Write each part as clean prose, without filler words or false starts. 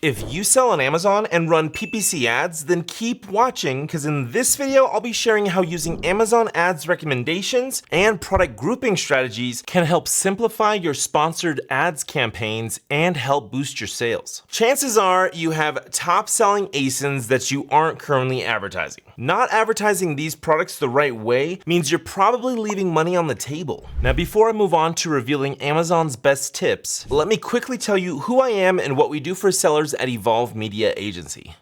If you sell on Amazon and run PPC ads, then keep watching, because in this video, I'll be sharing how using Amazon ads recommendations and product grouping strategies can help simplify your sponsored ads campaigns and help boost your sales. Chances are you have top selling ASINs that you aren't currently advertising. Not advertising these products the right way means you're probably leaving money on the table. Now, before I move on to revealing Amazon's best tips, let me quickly tell you who I am and what we do for sellers at Evolve Media Agency.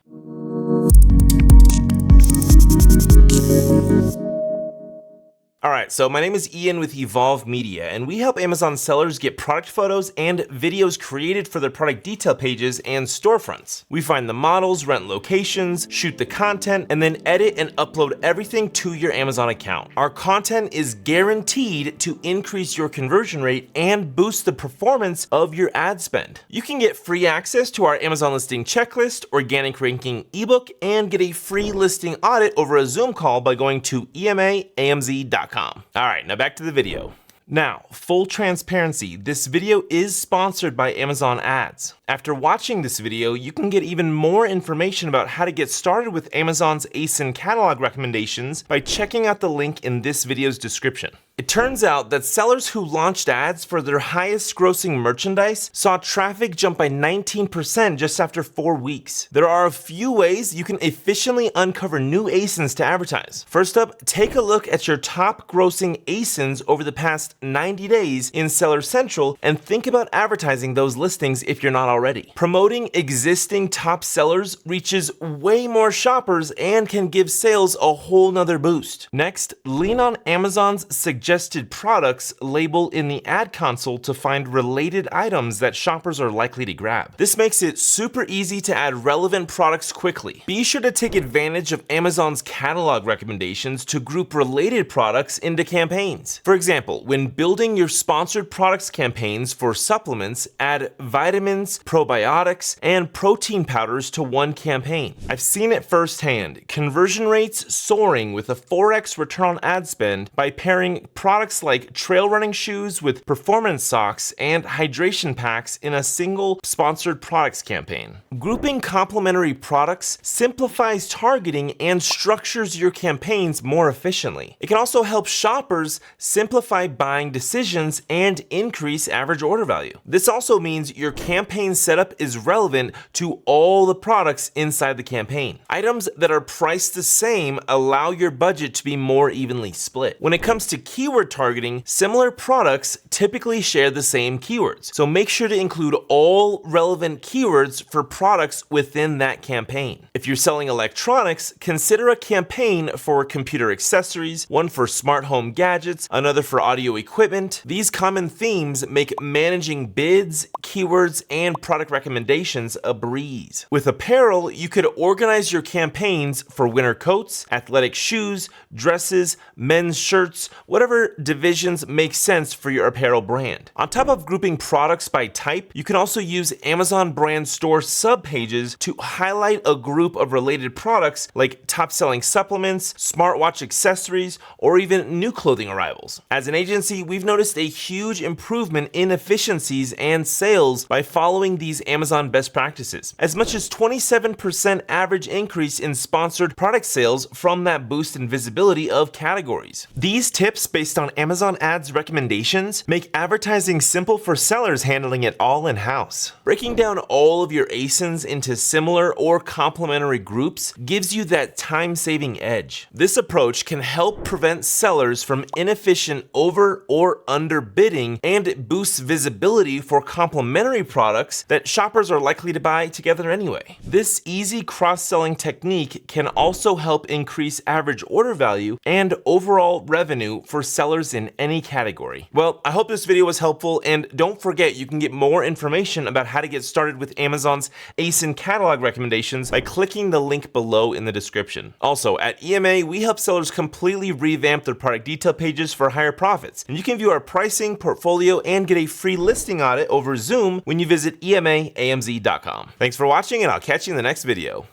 Alright, so my name is Ian with Evolve Media, and we help Amazon sellers get product photos and videos created for their product detail pages and storefronts. We find the models, rent locations, shoot the content, and then edit and upload everything to your Amazon account. Our content is guaranteed to increase your conversion rate and boost the performance of your ad spend. You can get free access to our Amazon listing checklist, organic ranking ebook, and get a free listing audit over a Zoom call by going to emaamz.com. Alright, now back to the video. Now, full transparency, this video is sponsored by Amazon Ads. After watching this video, you can get even more information about how to get started with Amazon's ASIN catalog recommendations by checking out the link in this video's description. It turns out that sellers who launched ads for their highest grossing merchandise saw traffic jump by 19% just after 4 weeks. There are a few ways you can efficiently uncover new ASINs to advertise. First up, take a look at your top grossing ASINs over the past 90 days in Seller Central and think about advertising those listings if you're not already. Promoting existing top sellers reaches way more shoppers and can give sales a whole nother boost. Next, lean on Amazon's suggested products label in the ad console to find related items that shoppers are likely to grab. This makes it super easy to add relevant products quickly. Be sure to take advantage of Amazon's catalog recommendations to group related products into campaigns. For example, when building your sponsored products campaigns for supplements, add vitamins, probiotics, and protein powders to one campaign. I've seen it firsthand. Conversion rates soaring with a 4x return on ad spend by pairing products like trail running shoes with performance socks and hydration packs in a single sponsored products campaign. Grouping complementary products simplifies targeting and structures your campaigns more efficiently. It can also help shoppers simplify buying decisions and increase average order value. This also means your campaign setup is relevant to all the products inside the campaign. Items that are priced the same allow your budget to be more evenly split. When it comes to keyword targeting, similar products typically share the same keywords, so make sure to include all relevant keywords for products within that campaign. If you're selling electronics, consider a campaign for computer accessories, one for smart home gadgets, another for audio equipment. These common themes make managing bids, keywords, and product recommendations a breeze. With apparel, you could organize your campaigns for winter coats, athletic shoes, dresses, men's shirts, whatever divisions make sense for your apparel brand. On top of grouping products by type, you can also use Amazon brand store subpages to highlight a group of related products like top-selling supplements, smartwatch accessories, or even new clothing arrivals. As an agency, we've noticed a huge improvement in efficiencies and sales by following these Amazon best practices. As much as 27% average increase in sponsored product sales from that boost in visibility of categories. These tips based on Amazon ads recommendations make advertising simple for sellers handling it all in-house. Breaking down all of your ASINs into similar or complementary groups gives you that time-saving edge. This approach can help prevent sellers from inefficient over or under bidding, and it boosts visibility for complementary products that shoppers are likely to buy together anyway. This easy cross-selling technique can also help increase average order value and overall revenue for sellers in any category. Well, I hope this video was helpful, and don't forget you can get more information about how to get started with Amazon's ASIN catalog recommendations by clicking the link below in the description. Also, at EMA, we help sellers completely revamp their product detail pages for higher profits, and you can view our pricing, portfolio, and get a free listing audit over Zoom when you visit emaamz.com. Thanks for watching, and I'll catch you in the next video.